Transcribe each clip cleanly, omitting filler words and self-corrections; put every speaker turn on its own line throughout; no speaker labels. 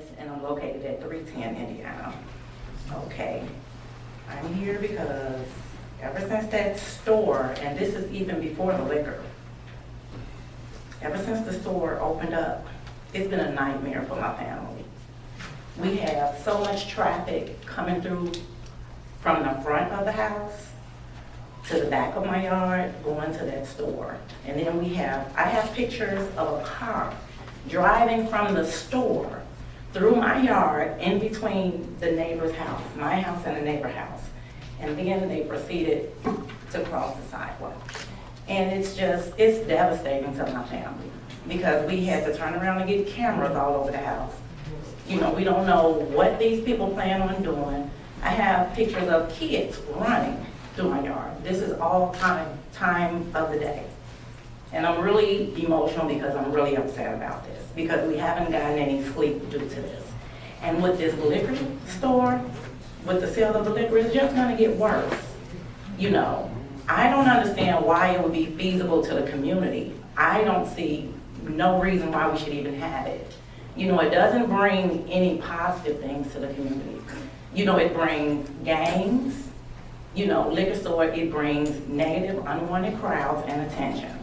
Dennis, and I'm located at 310 Indiana. Okay, I'm here because ever since that store, and this is even before the liquor, ever since the store opened up, it's been a nightmare for my family. We have so much traffic coming through from the front of the house to the back of my yard, going to that store. And then I have pictures of a car driving from the store through my yard in between the neighbor's house, my house and the neighbor's house. And then they proceeded to cross the sidewalk. And it's devastating to my family because we had to turn around and get cameras all over the house. You know, we don't know what these people plan on doing. I have pictures of kids running through my yard. This is all time of the day. And I'm really emotional because I'm really upset about this because we haven't gotten any sleep due to this. And with this liquor store, with the sale of the liquor, it's just gonna get worse. You know, I don't understand why it would be feasible to the community. I don't see no reason why we should even have it. You know, it doesn't bring any positive things to the community. You know, it brings gangs. You know, liquor store, it brings negative, unwanted crowds and attention.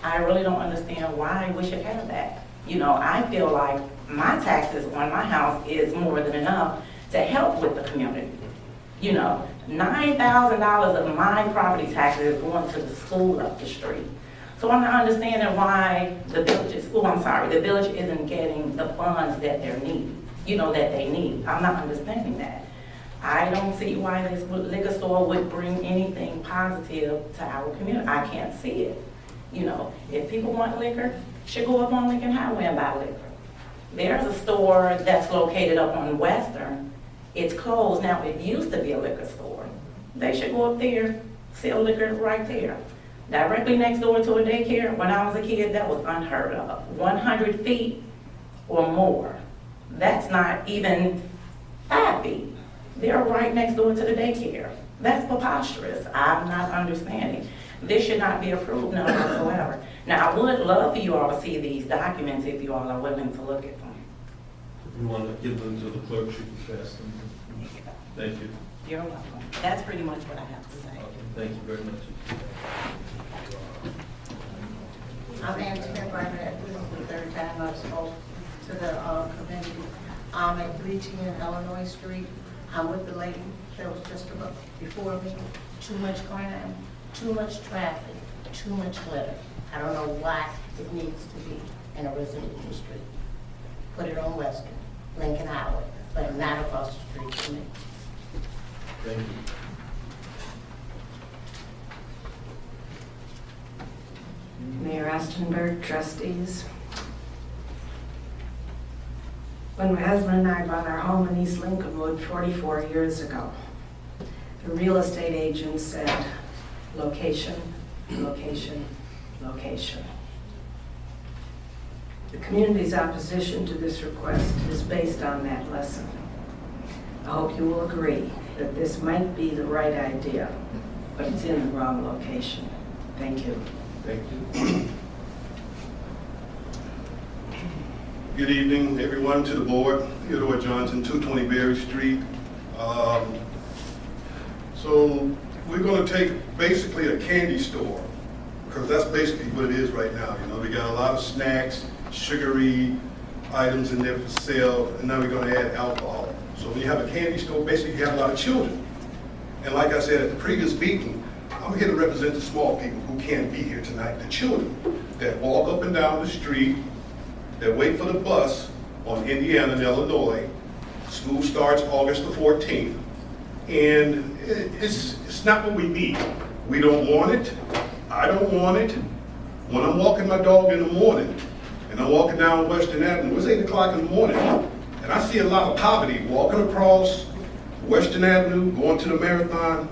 I really don't understand why we should have that. You know, I feel like my taxes on my house is more than enough to help with the community. You know, $9,000 of my property taxes is going to the school up the street. So I'm not understanding why the village isn't getting the funds that they need. I'm not understanding that. I don't see why this liquor store would bring anything positive to our community. I can't see it. You know, if people want liquor, should go up on Lincoln Highway and buy liquor. There's a store that's located up on Western. It's closed now. It used to be a liquor store. They should go up there, sell liquor right there. Directly next door to a daycare, when I was a kid, that was unheard of. 100 feet or more. That's not even 5 feet. They're right next door to the daycare. That's preposterous. I'm not understanding. This should not be approved none whatsoever. Now, I would love for you all to see these documents if you all are willing to look at them.
If you want to give them to the clerk, she can pass them. Thank you.
You're welcome. That's pretty much what I have to say.
Thank you very much.
I'm Antoinette Barnett. This is the third time I've spoke to the convention. I'm at 310 Illinois Street. I'm with the lady that was just about before me. Too much crime, too much traffic, too much litter. I don't know why it needs to be in a residential street. Put it on Western, Lincoln Highway, but not across the street from me.
Thank you.
Mayor Ostenberg, trustees. When my husband and I bought our home in East Lincolnwood 44 years ago, the real estate agent said, location, location, location. The community's opposition to this request is based on that lesson. I hope you will agree that this might be the right idea, but it's in the wrong location. Thank you.
Thank you.
Good evening, everyone, to the board. Theodore Johnson, 220 Berry Street. So we're going to take basically a candy store, because that's basically what it is right now. You know, we got a lot of snacks, sugary items in there for sale, and now we're going to add alcohol. So when you have a candy store, basically you have a lot of children. And like I said at the previous meeting, I'm here to represent the small people who can't be here tonight, the children that walk up and down the street, that wait for the bus on Indiana and Illinois. School starts August the 14th. And it's not what we need. We don't want it. I don't want it. When I'm walking my dog in the morning, and I'm walking down Western Avenue, it's 8 o'clock in the morning, and I see a lot of poverty walking across Western Avenue, going to the marathon,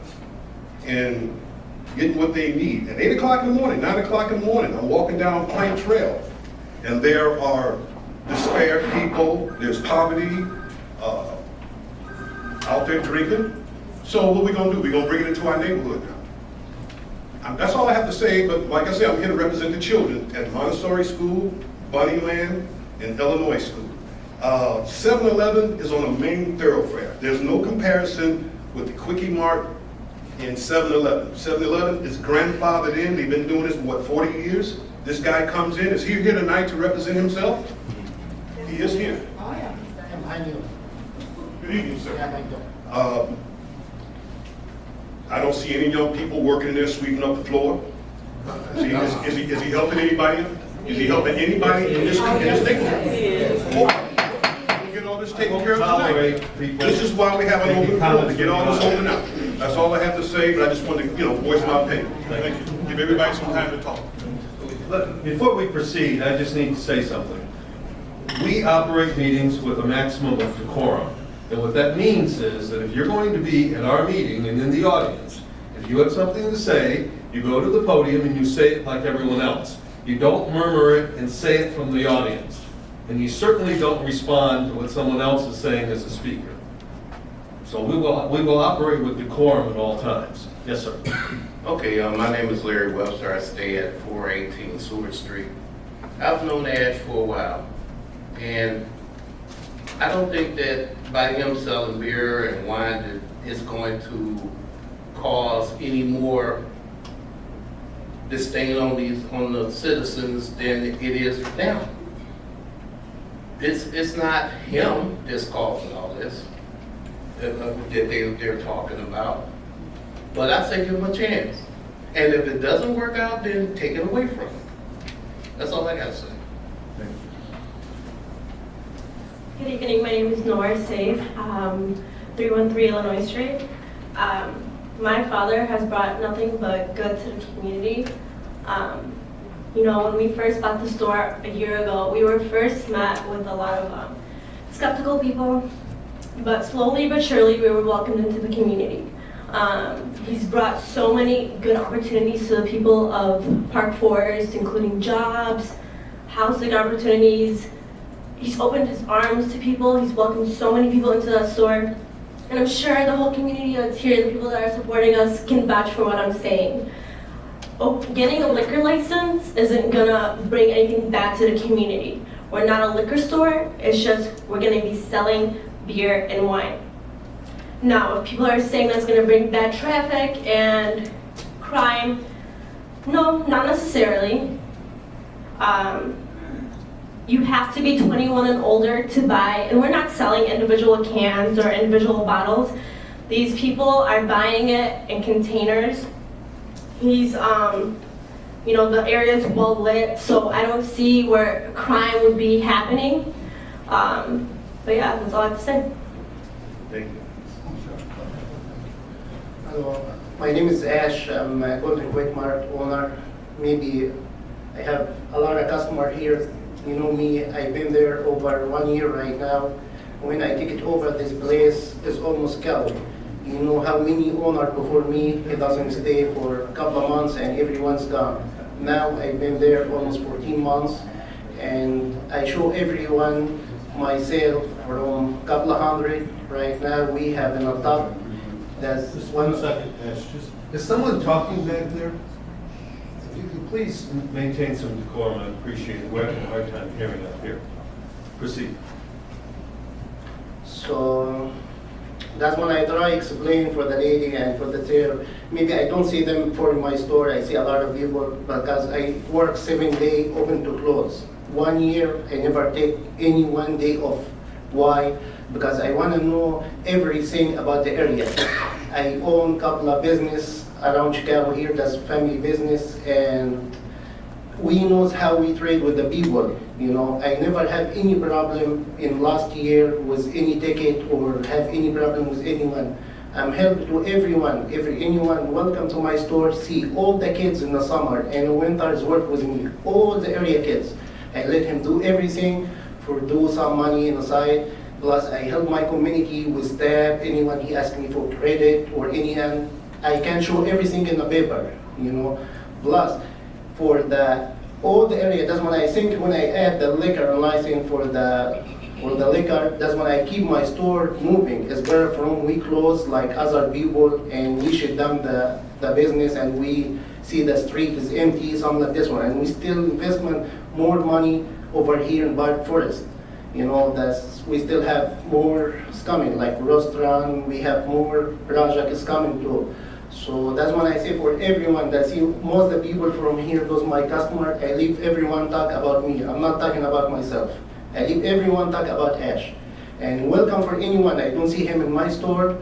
and getting what they need. At 8 o'clock in the morning, 9 o'clock in the morning, I'm walking down Plank Trail, and there are despair people, there's poverty, out there drinking. So what are we gonna do? We're gonna bring it into our neighborhood now. That's all I have to say, but like I said, I'm here to represent the children at Montessori School, Bunnyland, and Illinois School. 7-Eleven is on a main thoroughfare. There's no comparison with the Quickie Mart and 7-Eleven. 7-Eleven is grandfathered in. They've been doing this for, what, 40 years? This guy comes in. Is he here tonight to represent himself? He is here. Good evening, sir. I don't see any young people working in there sweeping up the floor. Is he helping anybody? Is he helping anybody in this thing? We'll get all this taken care of tonight. This is why we have an open forum, to get all this open out. That's all I have to say, but I just wanted to, voice my opinion. Thank you. Give everybody some time to talk.
Before we proceed, I just need to say something. We operate meetings with a maximum of decorum. And what that means is that if you're going to be at our meeting and in the audience, if you have something to say, you go to the podium and you say it like everyone else. You don't murmur it and say it from the audience. And you certainly don't respond to what someone else is saying as a speaker. So we will operate with decorum at all times. Yes, sir.
Okay, my name is Larry Webster. I stay at 418 Seward Street. I've known Ash for a while, and I don't think that by him selling beer and wine that it's going to cause any more disdain on the citizens than it is for them. It's not him that's causing all this that they're talking about. But I say give him a chance. And if it doesn't work out, then take it away from him. That's all I gotta say.
Good evening, my name is Nora Safe, 313 Illinois Street. My father has brought nothing but good to the community. When we first bought the store a year ago, we were first met with a lot of skeptical people, but slowly but surely we were welcomed into the community. He's brought so many good opportunities to the people of Park Forest, including jobs, housing opportunities. He's opened his arms to people. He's welcomed so many people into that store. And I'm sure the whole community that's here, the people that are supporting us, can vouch for what I'm saying. Getting a liquor license isn't gonna bring anything back to the community. We're not a liquor store, it's just we're gonna be selling beer and wine. Now, if people are saying that's gonna bring bad traffic and crime, no, not necessarily. You have to be 21 and older to buy, and we're not selling individual cans or individual bottles. These people are buying it in containers. He's, the area is well lit, so I don't see where crime would be happening. But yeah, that's all I have to say.
Thank you.
Hello, my name is Ash. I'm a Golden Quickie Mart owner. Maybe I have a lot of customers here. You know me, I've been there over 1 year right now. When I take it over, this place is almost killed. You know how many owners before me, he doesn't stay for a couple of months and everyone's gone. Now I've been there almost 14 months and I show everyone my sale from a couple of hundred. Right now we have in the top. That's
Just 1 second, Ash. Is someone talking back there? If you could please maintain some decorum, I'd appreciate it. We're having a hard time hearing up here. Proceed.
So that's when I try explain for the lady and for the tailor. Maybe I don't see them for my store. I see a lot of people because I work 7 days open to close. 1 year I never take any 1 day off. Why? Because I want to know everything about the area. I own a couple of business around Chicago here. That's family business, and we know how we trade with the people. I never have any problem in last year with any ticket or have any problem with anyone. I'm help to everyone. Anyone welcome to my store. See all the kids in the summer and in winters work with me. All the area kids. I let him do everything for do some money on the side. Plus I help my community with staff. Anyone he asks me for credit or anyone, I can show everything in the paper. Plus for all the area, that's when I think when I add the liquor license for the liquor, that's when I keep my store moving. It's better from we close like other people and we shut down the business and we see the street is empty, something like this one. And we still investment more money over here in Park Forest. You know, that's, we still have more is coming, like restaurant, we have more project is coming too. So that's when I say for everyone that see, most of the people from here, those my customer, I leave everyone talk about me. I'm not talking about myself. I leave everyone talk about Ash. And welcome for anyone. I don't see him in my store.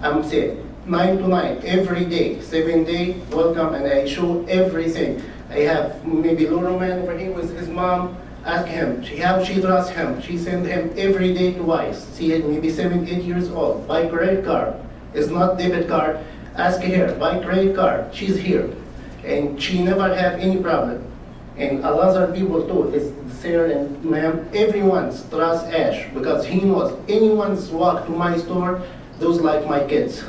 I'm saying 9 to 9 every day, 7 days. Welcome, and I show everything. I have maybe little man over here with his mom. Ask him, how she trusts him. She send him every day twice. See, maybe 7, 8 years old. Buy credit card. It's not debit card. Ask her, buy credit card. She's here. And she never have any problem. And a lot of people too, is Sarah and ma'am, everyone's trust Ash because he knows anyone's walk to my store, those like my kids.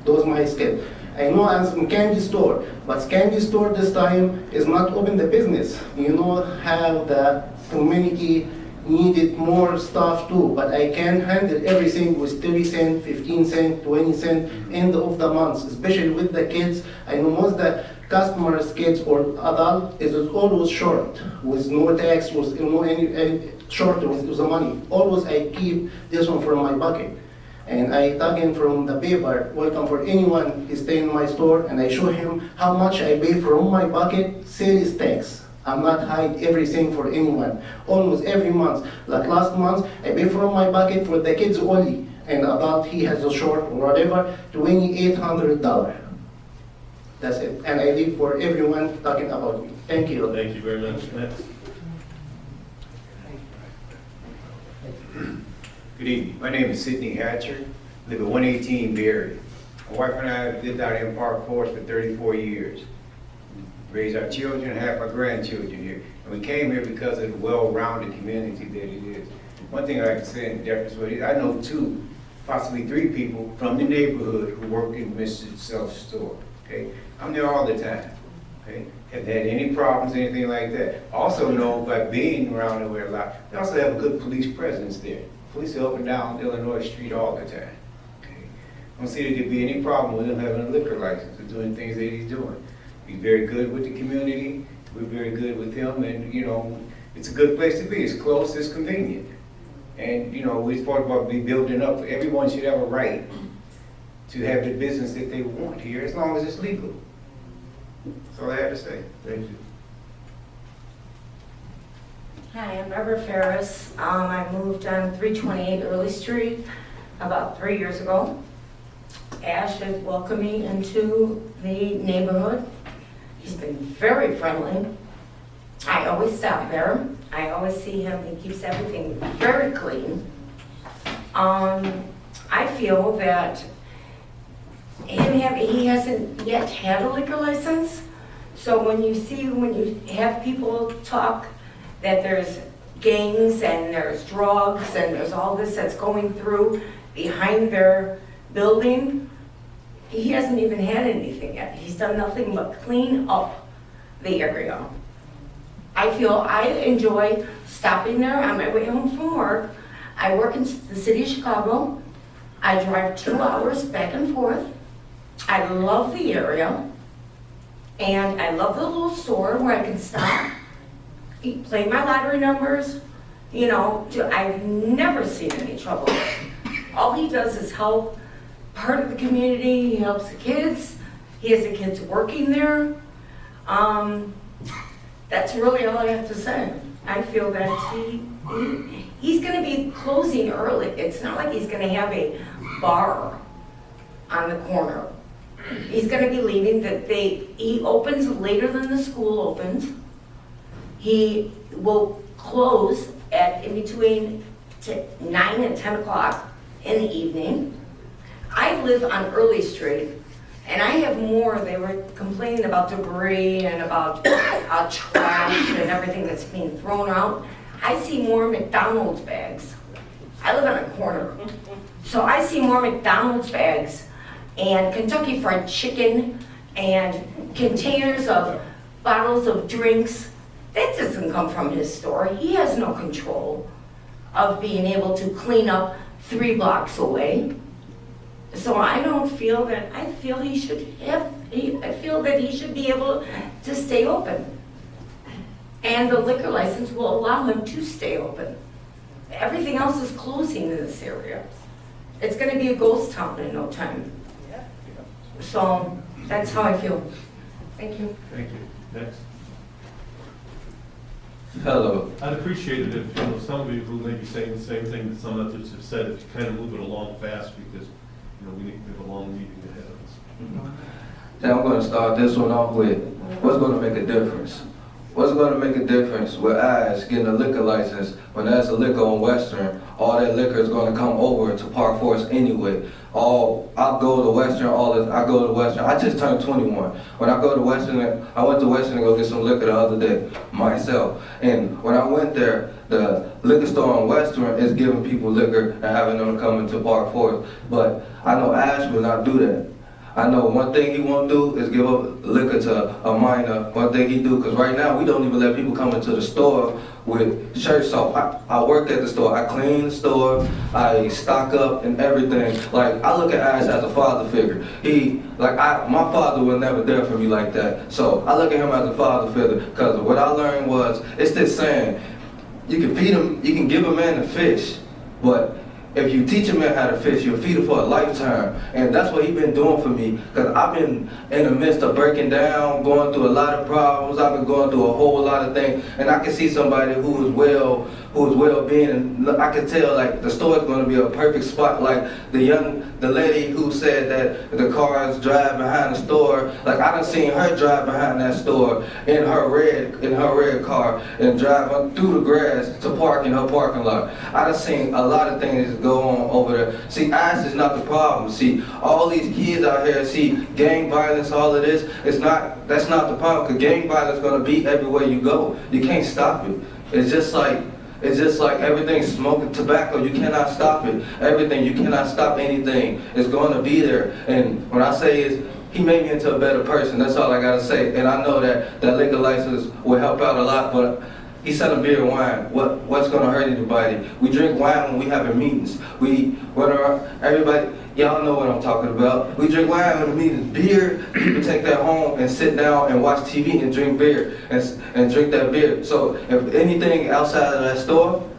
Those my kids. I know I'm in candy store, but candy store this time is not open the business. You know how the community needed more stuff too, but I can handle everything with 30 cents, 15 cents, 20 cents, end of the month, especially with the kids. I know most of the customers, kids or adult, is always short, with no tax, with no any short with the money. Always I keep this one from my bucket. And I talking from the paper, welcome for anyone who stay in my store, and I show him how much I pay from my bucket, sales tax. I'm not hide everything for anyone. Almost every month, like last month, I pay from my bucket for the kids only, and adult he has a short or whatever, $2,800. That's it, and I leave for everyone talking about me. Thank you.
Thank you very much. Next.
Good evening. My name is Sidney Hatcher. Live at 118 Berry. My wife and I lived out in Park Forest for 34 years. Raised our children, half our grandchildren here. And we came here because of the well-rounded community that it is. One thing I can say in deference with it, I know 2, possibly 3 people from the neighborhood who work in Mr. Self Store. Okay? I'm there all the time. Okay? Haven't had any problems, anything like that. Also know by being around there a lot, they also have a good police presence there. Police are up and down Illinois Street all the time. Okay? I don't see that there'd be any problem with him having a liquor license or doing things that he's doing. He's very good with the community. We're very good with him, and you know, it's a good place to be. It's close, it's convenient. And you know, we talk about building up. Everyone should have a right to have the business that they want here, as long as it's legal. That's all I have to say.
Thank you.
Hi, I'm Barbara Ferris. I moved on 328 Early Street about 3 years ago. Ash has welcomed me into the neighborhood. He's been very friendly. I always stop there. I always see him. He keeps everything very clean. I feel that he hasn't yet had a liquor license. So when you have people talk that there's gangs and there's drugs and there's all this that's going through behind their building, he hasn't even had anything yet. He's done nothing but clean up the area. I feel I enjoy stopping there on my way home from work. I work in the city of Chicago. I drive 2 hours back and forth. I love the area. And I love the little store where I can stop, play my lottery numbers. You know, I've never seen any trouble. All he does is help part of the community. He helps the kids. He has the kids working there. That's really all I have to say. I feel that he's going to be closing early. It's not like he's going to have a bar on the corner. He's going to be leaving. He opens later than the school opens. He will close in between 9 and 10 o'clock in the evening. I live on Early Street, and I have more. They were complaining about debris and about trash and everything that's being thrown out. I see more McDonald's bags. I live on a corner. So I see more McDonald's bags and Kentucky Fried Chicken and containers of bottles of drinks. That doesn't come from his store. He has no control of being able to clean up 3 blocks away. So I don't feel that, I feel he should have, I feel that he should be able to stay open. And the liquor license will allow him to stay open. everything else is closing in this area. It's gonna be a ghost town in no time. So that's how I feel. Thank you.
Thank you. Next.
Hello.
I'd appreciate it if, some of you who may be saying the same thing that some others have said, if you kind of move it along fast, because, we have a long meeting ahead of us.
Now I'm going to start this one off with what's going to make a difference. What's going to make a difference with Ash getting a liquor license when there's a liquor on Western? All that liquor is going to come over to Park Forest anyway. I go to Western. I just turned 21. When I go to Western, I went to Western to go get some liquor the other day myself. And when I went there, the liquor store on Western is giving people liquor and having them come into Park Forest. But I know Ash will not do that. I know one thing he won't do is give up liquor to a minor. One thing he do, because right now we don't even let people come into the store with shirts off. I work at the store. I clean the store. I stock up and everything. Like, I look at Ash as a father figure. My father was never there for me like that. So I look at him as a father figure, because what I learned was, it's this saying, you can feed him, you can give a man a fish, but if you teach a man how to fish, you'll feed him for a lifetime. And that's what he's been doing for me, because I've been in the midst of breaking down, going through a lot of problems. I've been going through a whole lot of things, and I can see somebody who is well-being, and I can tell, like, the store is going to be a perfect spot. Like the lady who said that the cars drive behind the store, like, I done seen her drive behind that store in her red car and drive through the grass to park in her parking lot. I done seen a lot of things go on over there. See, ICE is not the problem. See, all these kids out here, see, gang violence, all of this, that's not the problem, because gang violence is going to be everywhere you go. You can't stop it. It's just like everything, smoking tobacco, you cannot stop it. Everything, you cannot stop anything. It's going to be there. And when I say is, he made me into a better person. That's all I got to say. And I know that liquor license will help out a lot, but he selling beer and wine. What's going to hurt anybody? We drink wine when we having meetings. Everybody, y'all know what I'm talking about. We drink wine when the meetings. Beer, we take that home and sit down and watch TV and drink beer and drink that beer. So if anything outside of that store,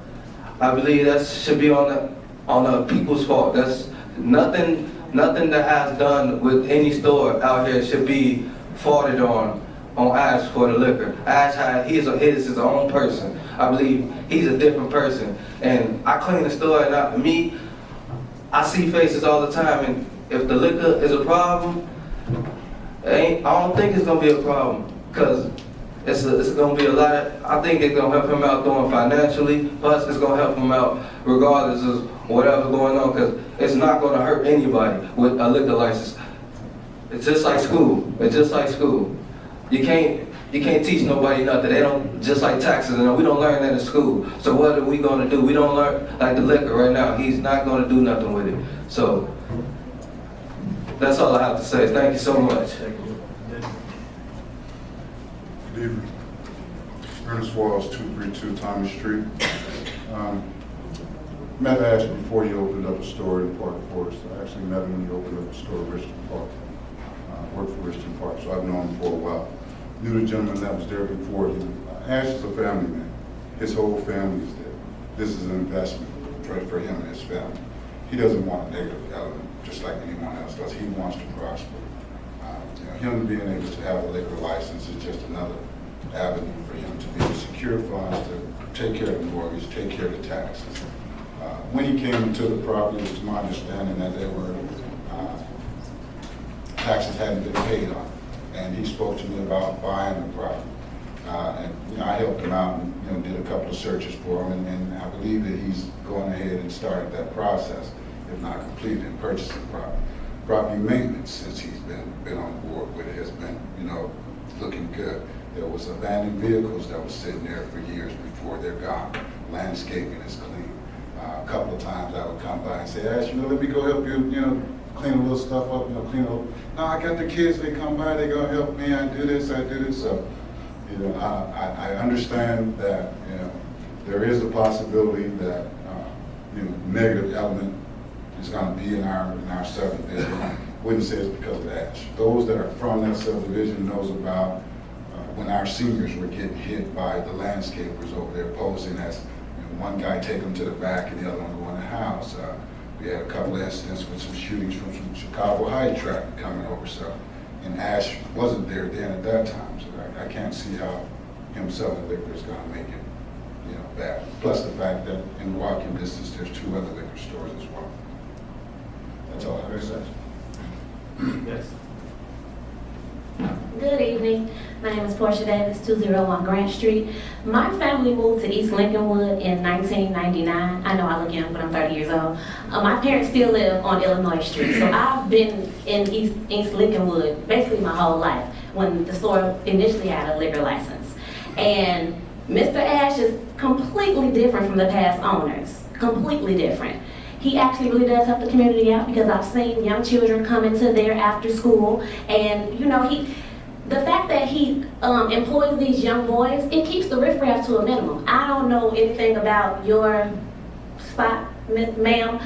I believe that should be on the people's fault. That's nothing that has done with any store out here should be faulted on Ash for the liquor. Ash, he's his own person. I believe he's a different person. And I clean the store, and I see faces all the time, and if the liquor is a problem, I don't think it's gonna be a problem, because it's gonna be a lot. I think it's gonna help him out doing financially, plus it's gonna help him out regardless of whatever's going on, because it's not gonna hurt anybody with a liquor license. It's just like school. It's just like school. You can't teach nobody nothing. They don't, just like taxes, and we don't learn that in school. So what are we gonna do? We don't learn, like the liquor right now, he's not gonna do nothing with it. So that's all I have to say. Thank you so much.
Good evening. Ernest Walls, 232 Thomas Street. Met Ash before he opened up a store in Park Forest. I actually met him when he opened up a store in Richton Park. Worked for Richton Park, so I've known him for a while. Knew the gentleman that was there before him. Ash is a family man. His whole family is there. This is an investment for him and his family. He doesn't want a negative element, just like anyone else does. He wants to prosper. Him being able to have a liquor license is just another avenue for him to be able to secure funds to take care of the mortgage, take care of the taxes. When he came into the property, it was my understanding that there were taxes hadn't been paid on. And he spoke to me about buying the property. And I helped him out and did a couple of searches for him, and I believe that he's going ahead and started that process, if not completed, in purchasing property. Property maintenance, since he's been on board with it, has been looking good. There was abandoned vehicles that was sitting there for years before they're gone. Landscaping is clean. A couple of times I would come by and say, Ash, let me go help you, clean a little stuff up, clean up. No, I got the kids, they come by, they gonna help me, I do this. So, I understand that, there is a possibility that, negative element is gonna be in our subdivision. I wouldn't say it's because of Ash. Those that are from that subdivision knows about when our seniors were getting hit by the landscapers over there posing as one guy take them to the back and the other one go in the house. We had a couple of incidents with some shootings from some Chicago High Track coming over, so, and Ash wasn't there then at that time, so I can't see how him selling liquor is gonna make it, you know, bad. Plus the fact that in walking distance, there's 2 other liquor stores as well. That's all I have to say.
Yes.
Good evening. My name is Portia Davis, 201 Grant Street. My family moved to East Lincolnwood in 1999. I know I look young, but I'm 30 years old. My parents still live on Illinois Street, so I've been in East Lincolnwood basically my whole life when the store initially had a liquor license. And Mr. Ash is completely different from the past owners, completely different. He actually really does help the community out because I've seen young children come into there after school, and you know, the fact that he employs these young boys, it keeps the riffraff to a minimum. I don't know anything about your spot, ma'am,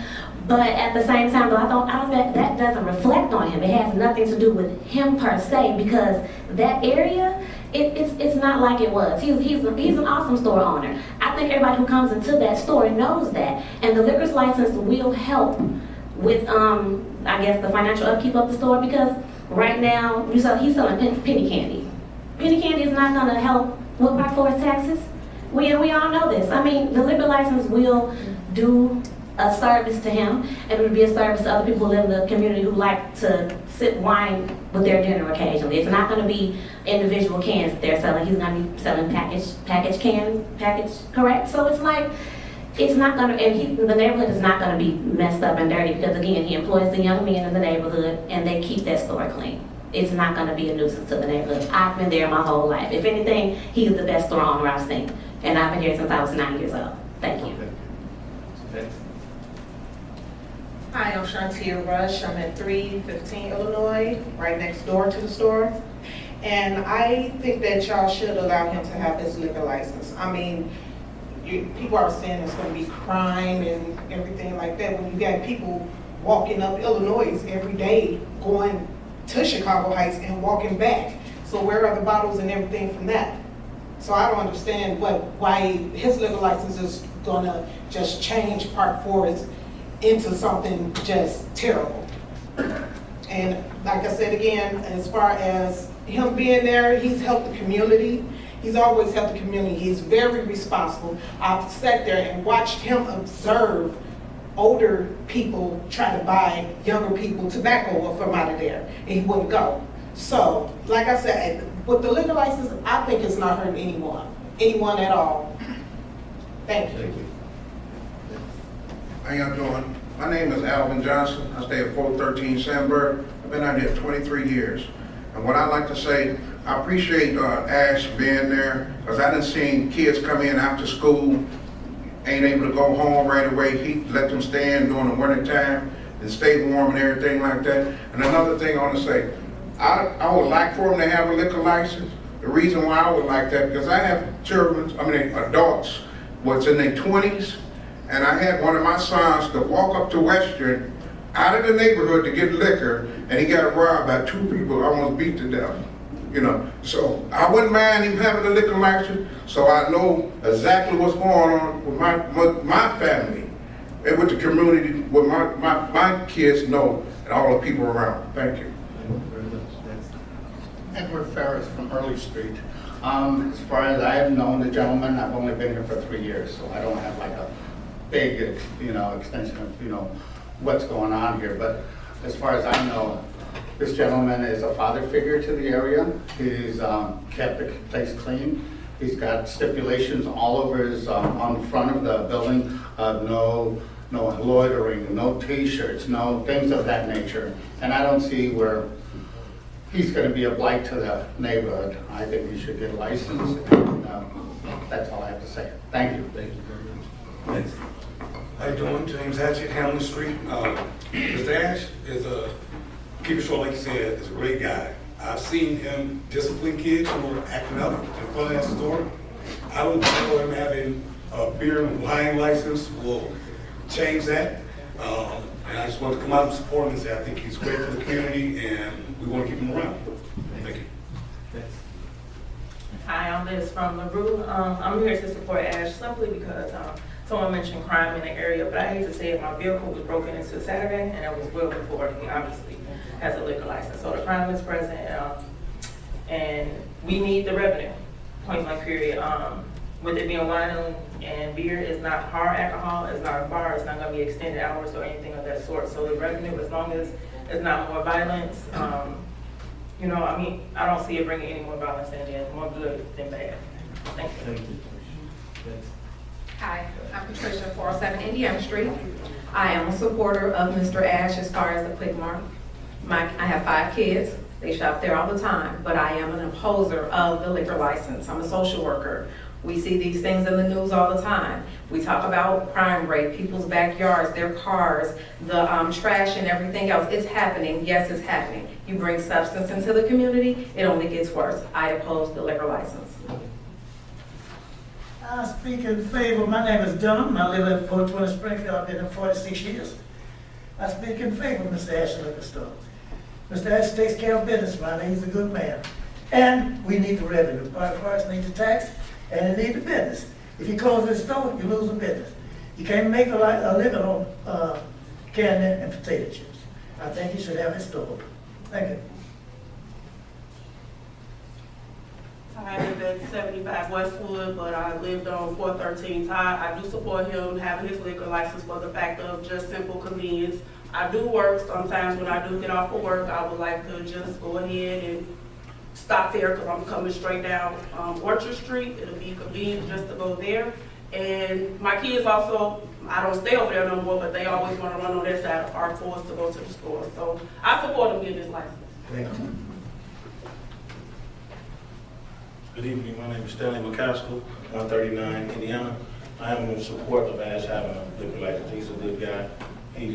but at the same time, though, I don't that doesn't reflect on him. It has nothing to do with him per se, because that area, it's not like it was. He's an awesome store owner. I think everybody who comes into that store knows that, and the liquor's license will help with I guess the financial upkeep of the store, because right now he's selling penny candy. Penny candy is not going to help with Park Forest taxes. We all know this. I mean, the liquor license will do a service to him, and it would be a service to other people who live in the community who like to sip wine with their dinner occasionally. It's not going to be individual cans that they're selling. He's going to be selling packaged cans, correct? So it's like, it's not going to, and the neighborhood is not going to be messed up and dirty, because again, he employs the young men in the neighborhood and they keep that store clean. It's not going to be a nuisance to the neighborhood. I've been there my whole life. If anything, he's the best store owner I've seen, and I've been here since I was 9 years old. Thank you.
Next.
Hi, I'm Shantia Rush. I'm at 315 Illinois, right next door to the store. And I think that y'all should allow him to have his liquor license. I mean, people are saying it's going to be crime and everything like that when you got people walking up Illinois every day going to Chicago Heights and walking back. So where are the bottles and everything from that? So I don't understand why his liquor license is going to just change Park Forest into something just terrible. And like I said again, as far as him being there, he's helped the community. He's always helped the community. He's very responsible. I've sat there and watched him observe older people try to buy younger people tobacco from out of there, and he wouldn't go. So, like I said, with the liquor license, I think it's not hurting anyone at all. Thank you.
Thank you.
How y'all doing? My name is Alvin Johnson. I stay at 413 Sandberg. I've been out here 23 years. And what I like to say, I appreciate Ash being there, because I done seen kids come in after school, ain't able to go home right away. He let them stay in during the winter time and stay warm and everything like that. And another thing I want to say, I would like for him to have a liquor license. The reason why I would like that, because I have adults, what's in their 20s, and I had one of my sons to walk up to Western out of the neighborhood to get liquor, and he got robbed by 2 people, almost beat to death. You know, so I wouldn't mind him having a liquor license, so I know exactly what's going on with my family and with the community, with my kids know, and all the people around. Thank you.
Thank you very much. Next.
Edward Ferris from Early Street. As far as I have known the gentleman, I've only been here for 3 years, so I don't have like a big, extension of, what's going on here. But as far as I know, this gentleman is a father figure to the area. He's kept the place clean. He's got stipulations all over his, on the front of the building, no loitering, no t-shirts, no things of that nature. And I don't see where he's going to be a blight to the neighborhood. I think he should get a license. And, that's all I have to say. Thank you.
Thank you very much. Next.
How you doing? James Hatchett, Hamlin Street. Mr. Ash is keep it short, like you said, is a great guy. I've seen him discipline kids who are acting up in front of that store. I don't know him having a beer and wine license will change that. And I just want to come out and support him and say I think he's great for the community and we want to keep him around. Thank you.
Next.
Hi, I'm Liz from LaRue. I'm here to support Ash simply because
someone mentioned crime in the area, but I hate to say it, my vehicle was broken into Saturday, and it was well before he obviously has a liquor license. So the crime is present, and we need the revenue, point blank period. With it being wine and beer, it's not hard alcohol, it's not a bar, it's not gonna be extended hours or anything of that sort. So the revenue, as long as it's not more violence, you know, I mean, I don't see it bringing any more violence in there, more good than bad. Thank you.
Hi, I'm Patricia, 407 Indiana Street. I am a supporter of Mr. Ash as far as the Quick Mart. I have 5 kids. They shop there all the time, but I am an opposer of the liquor license. I'm a social worker. We see these things in the news all the time. We talk about crime rate, people's backyards, their cars, the trash and everything else. It's happening. Yes, it's happening. You bring substance into the community, it only gets worse. I oppose the liquor license.
I speak in favor. My name is Dunham. I live at 420 Springfield. I've been here 46 years. I speak in favor of Mr. Ash Liquor Store. Mr. Ash takes care of business around here. He's a good man. And we need the revenue. Part of us need the tax, and they need the business. If you close this store, you lose the business. You can't make a living on candy and potato chips. I think he should have his store open. Thank you.
I live at 75 Westwood, but I lived on 413 Todd. I do support him having his liquor license for the fact of just simple convenience. I do work sometimes when I do get off of work. I would like to just go ahead and stop there because I'm coming straight down Orchard Street. It'll be convenient just to go there. And my kids also, I don't stay over there no more, but they always want to run on their side of Park Forest to go to the store. So I support him getting his license.
Thank you.
Good evening, my name is Stanley McCaskill, 139 Indiana. I am in support of Ash having a liquor license. He's a good guy. He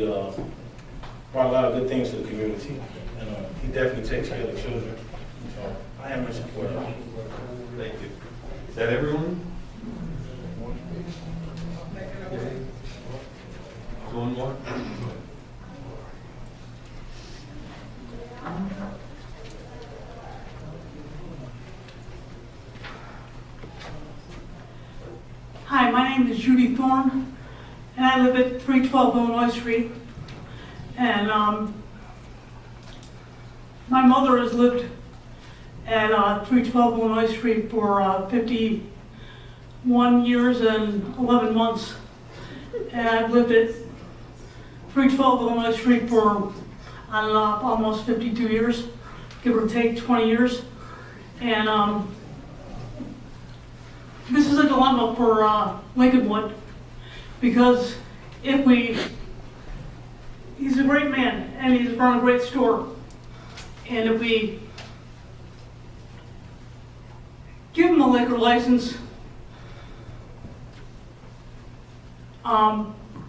brought a lot of good things to the community, and he definitely takes care of the children. So I am in support of him.
Thank you. Is that everyone? One more?
Hi, my name is Judy Thorne, and I live at 312 Illinois Street. And my mother has lived at 312 Illinois Street for 51 years and 11 months. And I've lived at 312 Illinois Street for, I don't know, almost 52 years, give or take 20 years. And this is a dilemma for Lincolnwood, because he's a great man and he's run a great store, and if we give him a liquor license,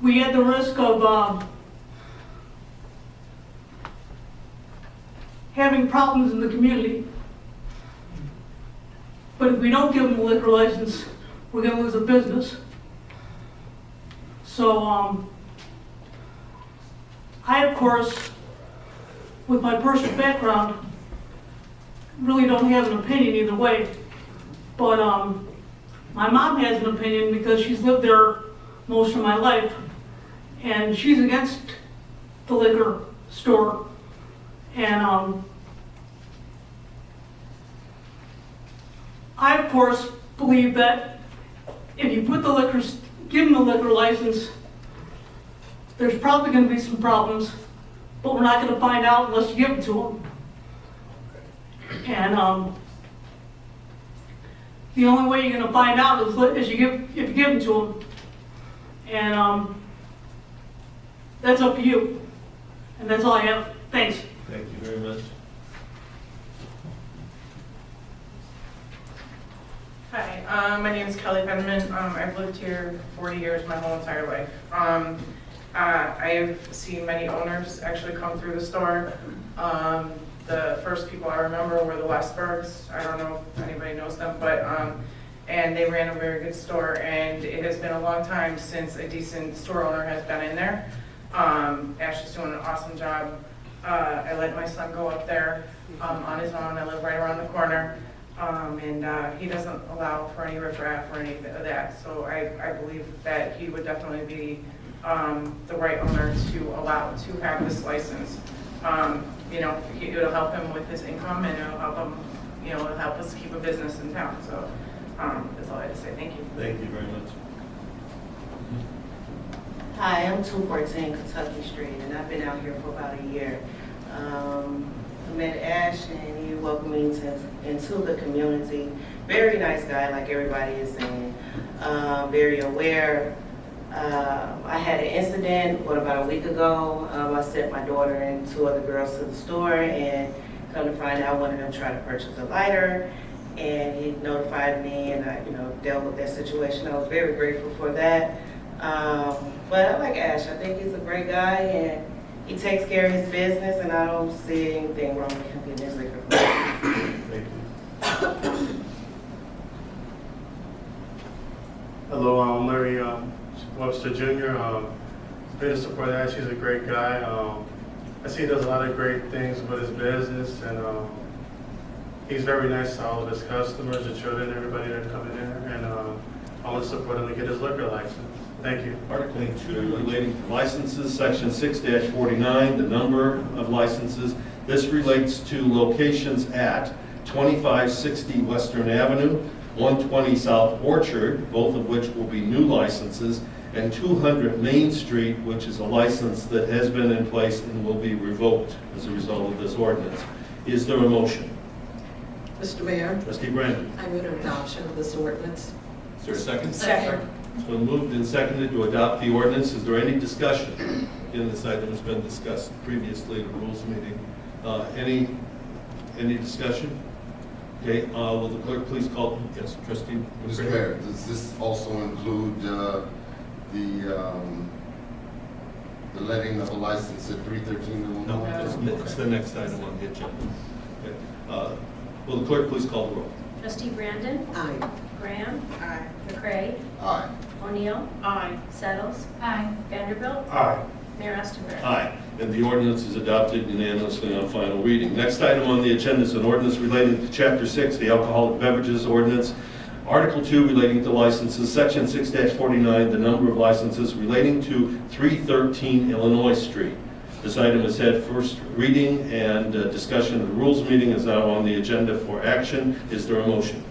we had the risk of having problems in the community. But if we don't give them a liquor license, we're going to lose a business. So I, of course, with my personal background, really don't have an opinion either way. But my mom has an opinion because she's lived there most of my life, and she's against the liquor store. And I, of course, believe that if you put give them the liquor license, there's probably going to be some problems, but we're not going to find out unless you give it to them. And the only way you're going to find out is if you give them to them. And that's up to you. And that's all I have. Thanks.
Thank you very much.
Hi, my name is Kelly Penman. I've lived here 40 years, my whole entire life. I have seen many owners actually come through the store. The first people I remember were the Westbergs. I don't know if anybody knows them, but and they ran a very good store, and it has been a long time since a decent store owner has been in there. Ash is doing an awesome job. I let my son go up there on his own. I live right around the corner. And he doesn't allow for any riffraff or any of that. So I believe that he would definitely be the right owner to allow to have this license. You know, it'll help him with his income, and it'll help him, you know, it'll help us keep a business in town. So that's all I have to say. Thank you.
Thank you very much.
Hi, I'm 214 Kentucky Street, and I've been out here for about a year. I met Ash, and he welcomed me into the community. Very nice guy, like everybody is saying. Very aware. I had an incident, about a week ago. I sent my daughter and 2 other girls to the store, and come to find out one of them tried to purchase a lighter, and he notified me, and I, dealt with that situation. I was very grateful for that. But I like Ash. I think he's a great guy, and he takes care of his business, and I don't see anything wrong with him getting his liquor.
Thank you.
Hello, I'm Larry Webster Jr. Been a supporter. Ash, he's a great guy. I see he does a lot of great things with his business, and he's very nice to all of his customers, the children, everybody that come in there, and I want to support him to get his liquor license. Thank you.
Article 2 relating to licenses, section 6-49, the number of licenses. This relates to locations at 2560 Western Avenue, 120 South Orchard, both of which will be new licenses, and 200 Main Street, which is a license that has been in place and will be revoked as a result of this ordinance. Is there a motion?
Mr. Mayor,
Trustee Brandon.
I move adoption of this ordinance.
Is there a second?
Second.
It's been moved and seconded to adopt the ordinance. Is there any discussion? Again, this item has been discussed previously at a rules meeting. Any discussion? Okay, will the clerk please call? Yes, Trustee.
Mr. Mayor, does this also include the letting of a license at 313 Illinois?
No, it's the next item on the agenda. Okay. Will the clerk please call the roll?
Trustee Brandon?
Aye.
Graham?
Aye.
McCray?
Aye.
O'Neill?
Aye.
Settles? Aye. Vanderbilt?
Aye.
Mayor Ostenberg?
Aye. And the ordinance is adopted unanimously on final reading. Next item on the agenda is an ordinance relating to Chapter 6, the Alcoholic Beverages Ordinance. Article 2 relating to licenses, Section 6-49, the number of licenses relating to 313 Illinois Street. This item has had first reading and discussion of the rules meeting is now on the agenda for action. Is there a motion?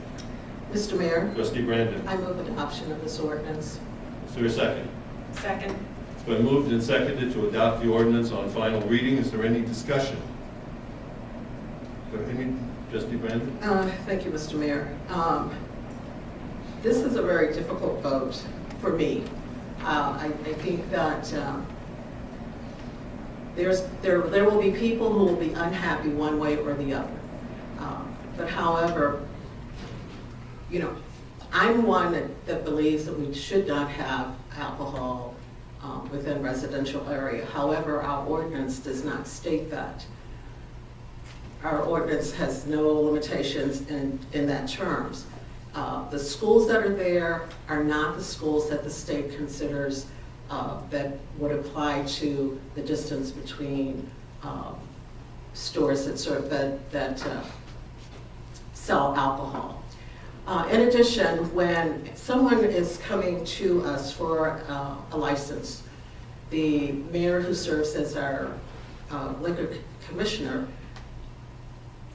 Mr. Mayor,
Trustee Brandon.
I move adoption of this ordinance.
Is there a second?
Second.
It's been moved and seconded to adopt the ordinance on final reading. Is there any discussion? Trustee Brandon?
Thank you, Mr. Mayor. This is a very difficult vote for me. I think that there will be people who will be unhappy one way or the other. But however, I'm one that believes that we should not have alcohol within residential area. However, our ordinance does not state that. Our ordinance has no limitations in that terms. The schools that are there are not the schools that the state considers that would apply to the distance between stores that sell alcohol. In addition, when someone is coming to us for a license, the mayor who serves as our liquor commissioner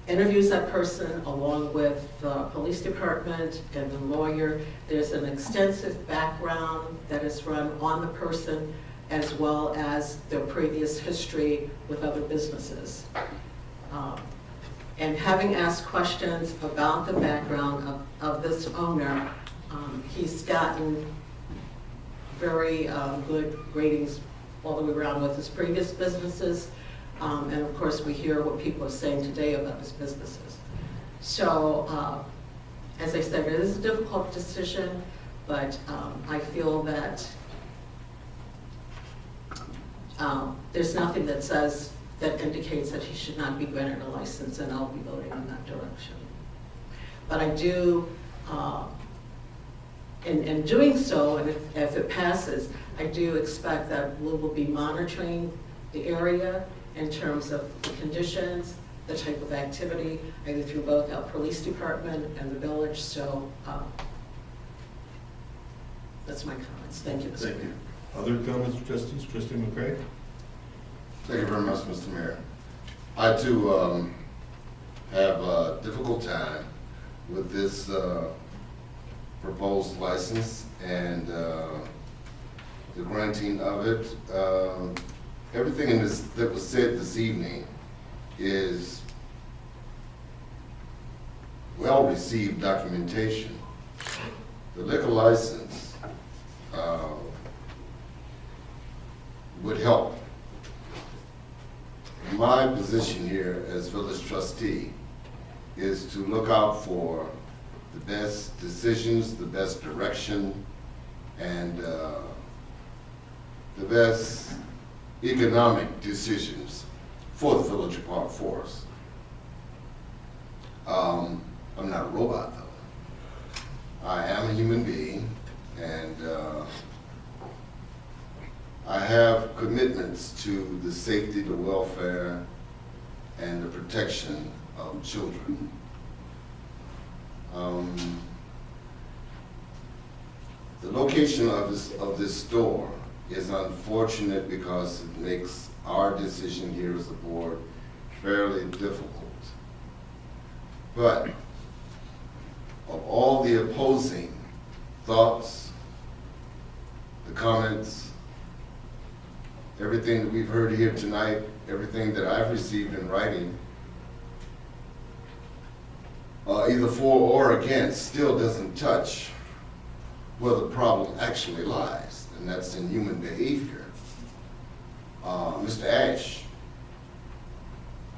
interviews that person along with the police department and the lawyer. There's an extensive background that is run on the person as well as their previous history with other businesses. And having asked questions about the background of this owner, he's gotten very good ratings all the way around with his previous businesses. And of course, we hear what people are saying today about his businesses. So, as I said, it is a difficult decision, but I feel that there's nothing that indicates that he should not be granted a license, and I'll be voting in that direction. But I do, in doing so, and if it passes, I do expect that we will be monitoring the area in terms of the conditions, the type of activity, either through both our police department and the village, so that's my comments. Thank you, Mr.
Thank
Mayor.
you. Other comments, trustees? Trustee McCray?
Thank you very much, Mr. Mayor. I too have a difficult time with this proposed license and the granting of it. Everything in this that was said this evening is well-received documentation. The liquor license would help. My position here as village trustee is to look out for the best decisions, the best direction, and the best economic decisions for the Village of Park Forest. I'm not a robot, though. I am a human being, and I have commitments to the safety, the welfare, and the protection of children. The location of this store is unfortunate because it makes our decision here as a board fairly difficult. But of all the opposing thoughts, the comments, everything that we've heard here tonight, everything that I've received in writing, either for or against, still doesn't touch where the problem actually lies, and that's in human behavior. Mr. Ash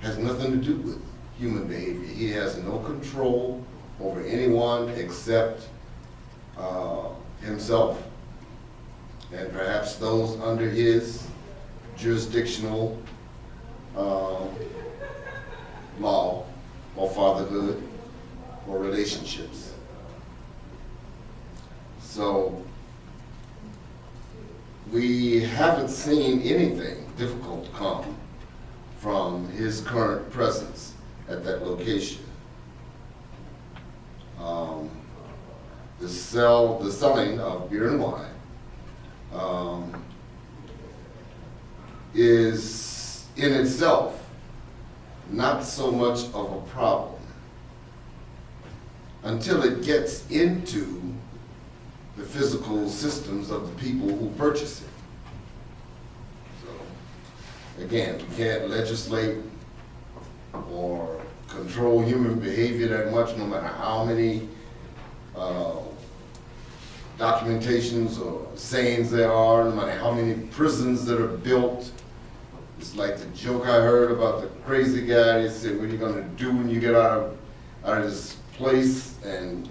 has nothing to do with human behavior. He has no control over anyone except himself and perhaps those under his jurisdictional law or fatherhood or relationships. So we haven't seen anything difficult come from his current presence at that location. The selling of beer and wine is in itself not so much of a problem until it gets into the physical systems of the people who purchase it. So, again, we can't legislate or control human behavior that much, no matter how many documentations or sayings there are, no matter how many prisons that are built. It's like the joke I heard about the crazy guy. He said, what are you gonna do when you get out of this place? And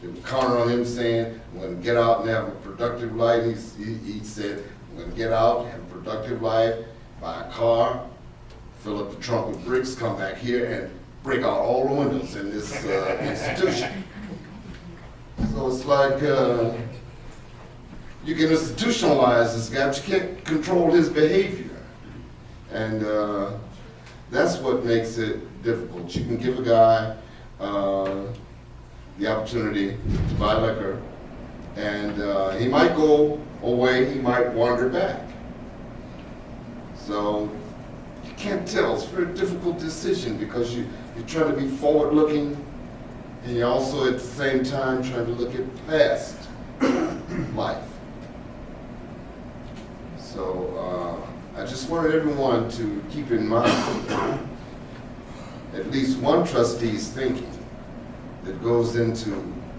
they would counter on him saying, I'm gonna get out and have a productive life. He said, I'm gonna get out and have a productive life, buy a car, fill up the trunk with bricks, come back here and break out all the windows in this institution. So it's like, you can institutionalize this guy, but you can't control his behavior. And that's what makes it difficult. You can give a guy the opportunity to buy liquor, and he might go away, he might wander back. So you can't tell. It's a very difficult decision because you're trying to be forward-looking, and you're also at the same time trying to look at past life. So I just wanted everyone to keep in mind at least one trustee's thinking that goes into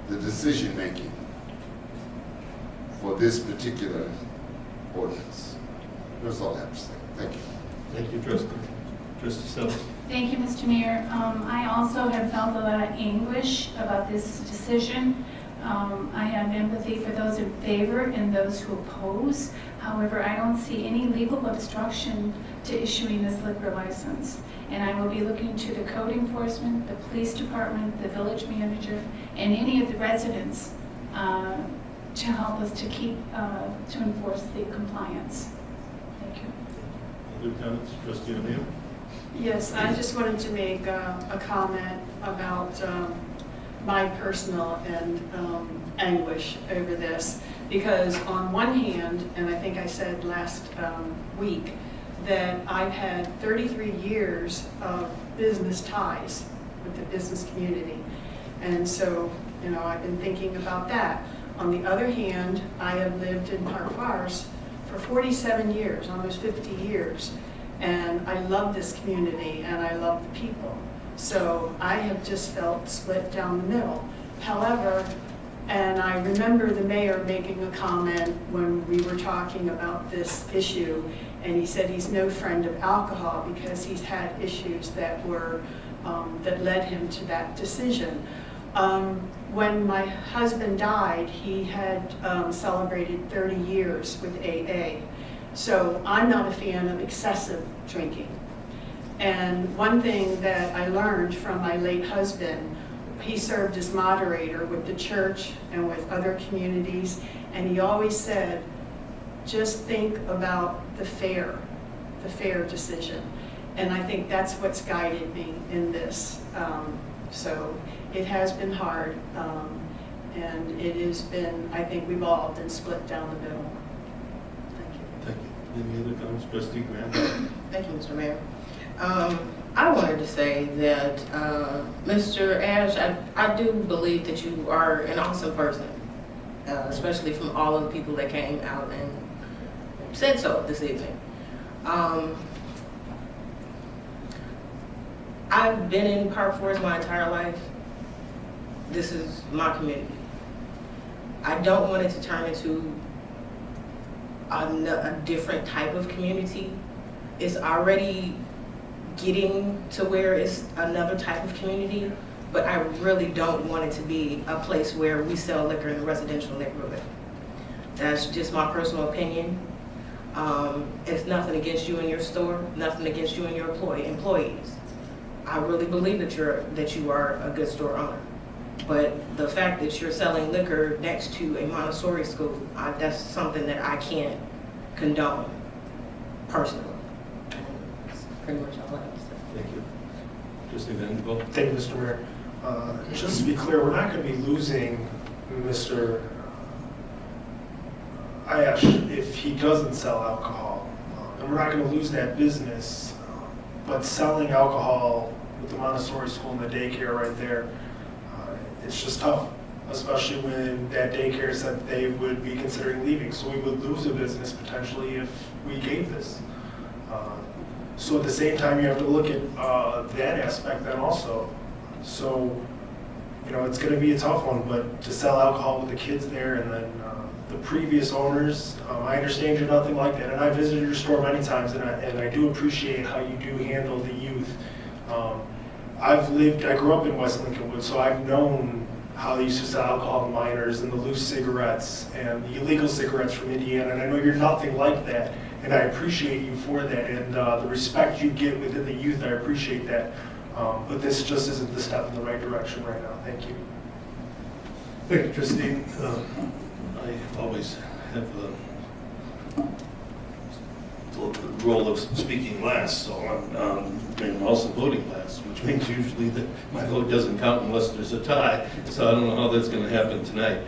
the decision-making for this particular ordinance. That's all I have to say. Thank you.
Thank you, Trustee. Trustee Sells.
Thank you, Mr. Mayor. I also have felt a lot of anguish about this decision. I have empathy for those in favor and those who oppose. However, I don't see any legal obstruction to issuing this liquor license. And I will be looking to the code enforcement, the police department, the village manager, and any of the residents to help us to keep, to enforce the compliance. Thank you.
Other comments? Trustee O'Neill?
Yes, I just wanted to make a comment about my personal anguish over this. Because on one hand, and I think I said last week, that I've had 33 years of business ties with the business community. And so, you know, I've been thinking about that. On the other hand, I have lived in Park Forest for 47 years, almost 50 years. And I love this community and I love the people. So I have just felt split down the middle. However, and I remember the mayor making a comment when we were talking about this issue, and he said he's no friend of alcohol because he's had issues that were, that led him to that decision. When my husband died, he had celebrated 30 years with AA. So I'm not a fan of excessive drinking. And one thing that I learned from my late husband, he served as moderator with the church and with other communities, and he always said, just think about the fair decision. And I think that's what's guided me in this. So it has been hard, and it has been, I think we've all been split down the middle.
Thank you. Any other comments, Trustee Graham?
Thank you, Mr. Mayor. I wanted to say that, Mr. Ash, I do believe that you are an awesome person, especially from all of the people that came out and said so this evening. I've been in Park Forest my entire life. This is my community. I don't want it to turn into a different type of community. It's already getting to where it's another type of community, but I really don't want it to be a place where we sell liquor in a residential neighborhood. That's just my personal opinion. It's nothing against you and your store, nothing against you and your employees. I really believe that you are a good store owner. But the fact that you're selling liquor next to a Montessori school, that's something that I can't condone personally. That's pretty much all I have to say.
Thank you. Trustee Vanderbilt?
Thank you, Mr. Mayor. Just to be clear, we're not going to be losing Mr. Ash if he doesn't sell alcohol. And we're not going to lose that business. But selling alcohol with the Montessori school and the daycare right there, it's just tough, especially when that daycare said they would be considering leaving. So we would lose a business potentially if we gave this. So at the same time, you have to look at that aspect then also. So, you know, it's going to be a tough one, but to sell alcohol with the kids there and then the previous owners, I understand you're nothing like that. And I visited your store many times and I do appreciate how you do handle the youth. I grew up in West Lincolnwood, so I've known how they used to sell alcohol to minors and the loose cigarettes and the illegal cigarettes from Indiana. And I know you're nothing like that. And I appreciate you for that, and the respect you get within the youth, I appreciate that. But this just isn't the step in the right direction right now. Thank you.
Thank you, Trustee. I always have the role of speaking last, so I'm also voting last, which means usually that my vote doesn't count unless there's a tie, so I don't know how that's going to happen tonight.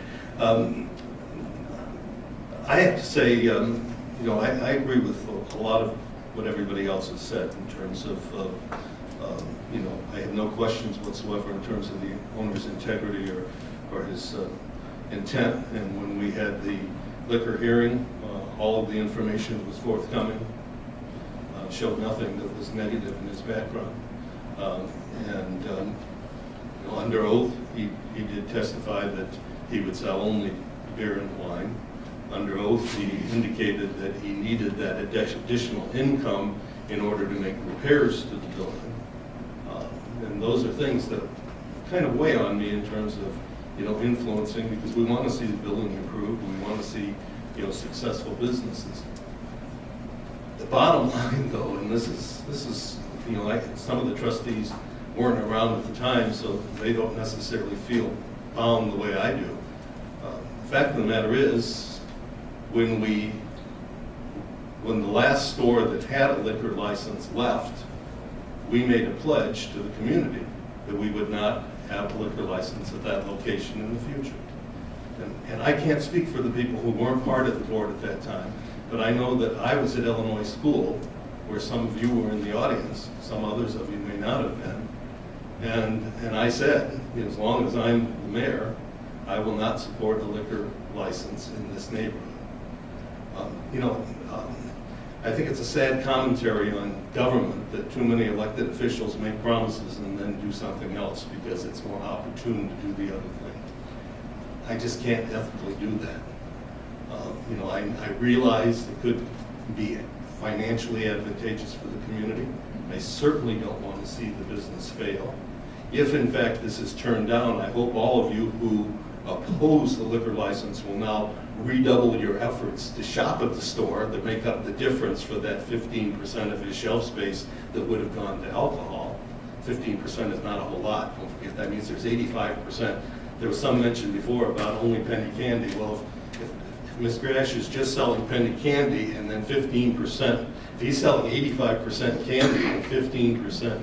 I have to say, you know, I agree with a lot of what everybody else has said in terms of, you know, I have no questions whatsoever in terms of the owner's integrity or his intent. And when we had the liquor hearing, all of the information was forthcoming, showed nothing that was negative in his background. And you know, under oath, he did testify that he would sell only beer and wine. Under oath, he indicated that he needed that additional income in order to make repairs to the building. And those are things that kind of weigh on me in terms of, you know, influencing, because we want to see the building improved, we want to see, you know, successful businesses. The bottom line, though, and this is, you know, some of the trustees weren't around at the time, so they don't necessarily feel bound the way I do. The fact of the matter is, when the last store that had a liquor license left, we made a pledge to the community that we would not have a liquor license at that location in the future. And I can't speak for the people who weren't part of the board at that time, but I know that I was at Illinois School, where some of you were in the audience, some others of you may not have been. And I said, as long as I'm the mayor, I will not support a liquor license in this neighborhood. I think it's a sad commentary on government that too many elected officials make promises and then do something else because it's more opportune to do the other thing. I just can't ethically do that. I realize it could be financially advantageous for the community. I certainly don't want to see the business fail. If in fact this is turned down, I hope all of you who oppose the liquor license will now redouble your efforts to shop at the store that make up the difference for that 15% of his shelf space that would have gone to alcohol. 15% is not a whole lot. Don't forget that means there's 85%. There was some mention before about only penny candy. Well, if Ms. Grash is just selling penny candy and then 15%, if he's selling 85% candy and 15%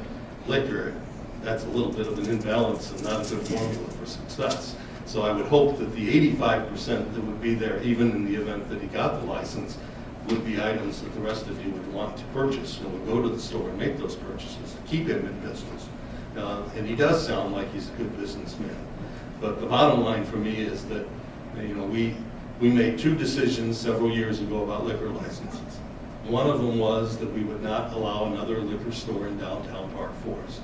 liquor, that's a little bit of an imbalance and not a good formula for success. So I would hope that the 85% that would be there, even in the event that he got the license, would be items that the rest of you would want to purchase and would go to the store and make those purchases to keep him in business. And he does sound like he's a good businessman. But the bottom line for me is that, we made two decisions several years ago about liquor licenses. One of them was that we would not allow another liquor store in downtown Park Forest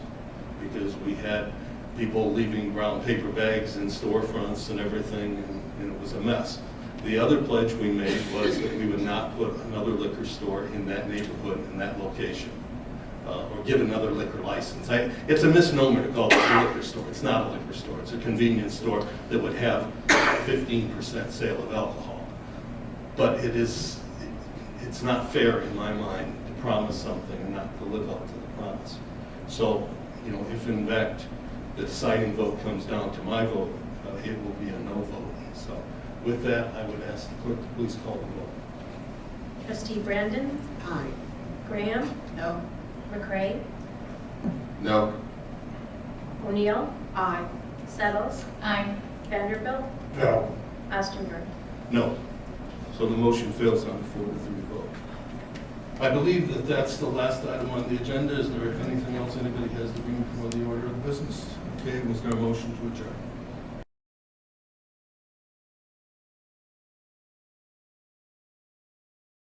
because we had people leaving brown paper bags in storefronts and everything, and it was a mess. The other pledge we made was that we would not put another liquor store in that neighborhood, in that location, or give another liquor license. It's a misnomer to call it a liquor store. It's not a liquor store. It's a convenience store that would have 15% sale of alcohol. But it's not fair in my mind to promise something and not to live up to the promise. So, if in fact the deciding vote comes down to my vote, it will be a no vote. So with that, I would ask the clerk to please call the vote.
Trustee Brandon?
Aye.
Graham?
No.
McCray?
No.
O'Neill?
Aye.
Settles?
Aye.
Vanderbilt?
No.
Ostenberg?
No. So the motion fails on a 4-3 vote. I believe that that's the last item on the agenda. Is there anything else anybody has to bring before the order of business? Okay, was there a motion to adjourn?